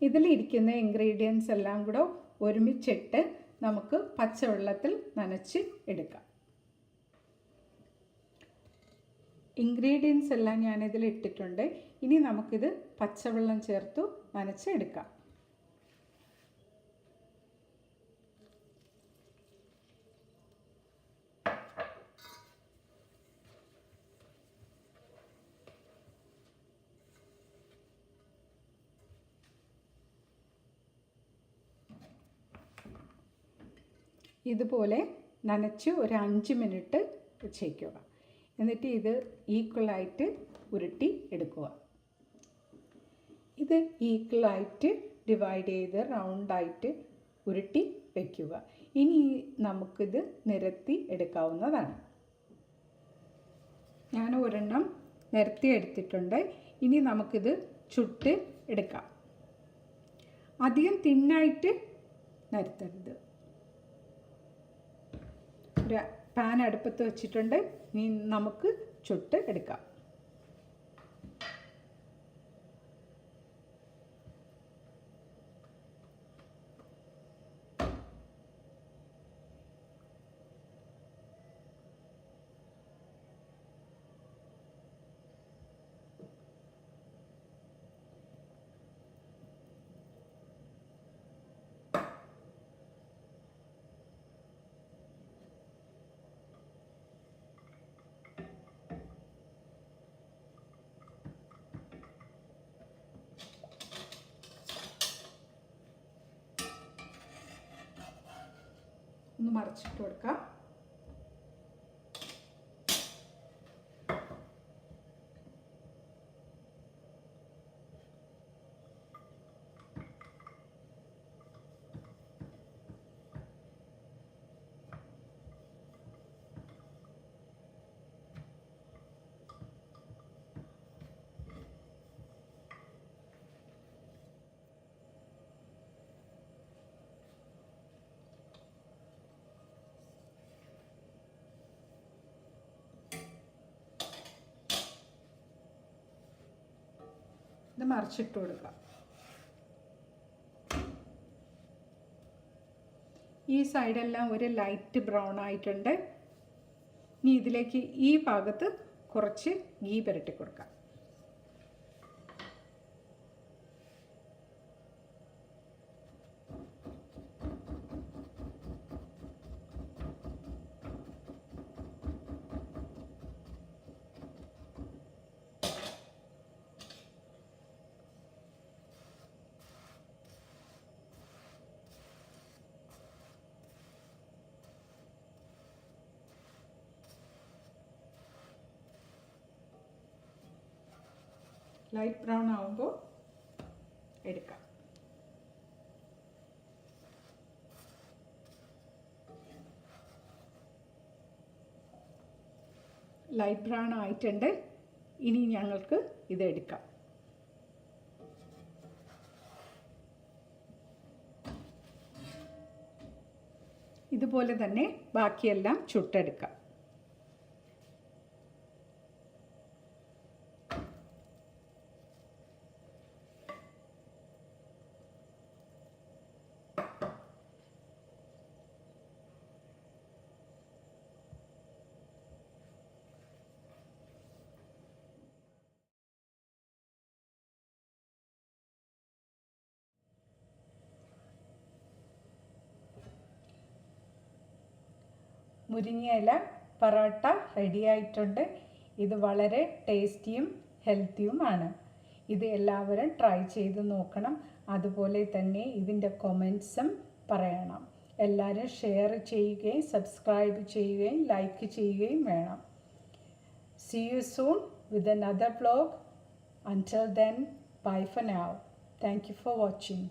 ഇതിലിരിക്കുന്ന ingredients എല്ലാം കൂടെ ഒരുമിച്ചിട്ട് നമുക്ക് പച്ചവെള്ളത്തിൽ നനച്ച് എടുക്കാം. ഇൻഗ്രീഡിയൻസ് എല്ലാം ഞാനിതിൽ ഇട്ടിട്ടുണ്ട്. ഇനി നമുക്കിത് പച്ചവെള്ളം ചേർത്ത് നനച്ചെടുക്കാം. ഇതുപോലെ നനച്ച് ഒരു 5 മിനിറ്റ് വെച്ചേക്കുക. എന്നിട്ട് ഇത് ഈക്വലായിട്ട് ഉരുട്ടി എടുക്കുക. ഇത് ഈക്വലായിട്ട് ഡിവൈഡ് ചെയ്ത് റൗണ്ടായിട്ട് ഉരുട്ടി വയ്ക്കുക. ഇനി നമുക്കിത് നിരത്തി എടുക്കാവുന്നതാണ്. ഞാൻ ഒരെണ്ണം നിരത്തി എടുത്തിട്ടുണ്ട്. ഇനി നമുക്കിത് ചുട്ട് എടുക്കാം. അധികം തിന്നായിട്ട് നിരത്തരുത്. ഒരു പാൻ അടുപ്പത്ത് വെച്ചിട്ടുണ്ട്. ഇനി നമുക്ക് ചുട്ട് എടുക്കാം. ഒന്ന് മറിച്ചിട്ട് കൊടുക്കാം. ഇത് മറിച്ചിട്ട് കൊടുക്കാം. ഈ സൈഡെല്ലാം ഒരു ലൈറ്റ് ബ്രൗൺ ആയിട്ടുണ്ട്. ഇനി ഇതിലേക്ക് ഈ ഭാഗത്ത് കുറച്ച് ഗീ പുരട്ടി കൊടുക്കാം. ലൈറ്റ് ബ്രൗൺ ആവുമ്പോൾ എടുക്കാം. ലൈറ്റ് ബ്രൗൺ ആയിട്ടുണ്ട്. ഇനി ഞങ്ങൾക്ക് ഇത് എടുക്കാം. ഇതുപോലെ തന്നെ ബാക്കിയെല്ലാം ചുട്ടെടുക്കാം. മുരിങ്ങയില പൊറോട്ട റെഡി ആയിട്ടുണ്ട്. ഇത് വളരെ ടേസ്റ്റിയും ഹെൽത്തിയുമാണ്. ഇത് എല്ലാവരും ട്രൈ ചെയ്ത് നോക്കണം. അതുപോലെ തന്നെ ഇതിൻ്റെ കമൻസും പറയണം. എല്ലാവരും ഷെയർ ചെയ്യുകയും സബ്സ്ക്രൈബ് ചെയ്യുകയും ലൈക്ക് ചെയ്യുകയും വേണം. See you soon with another vlog. Until then, bye for now. Thank you for watching.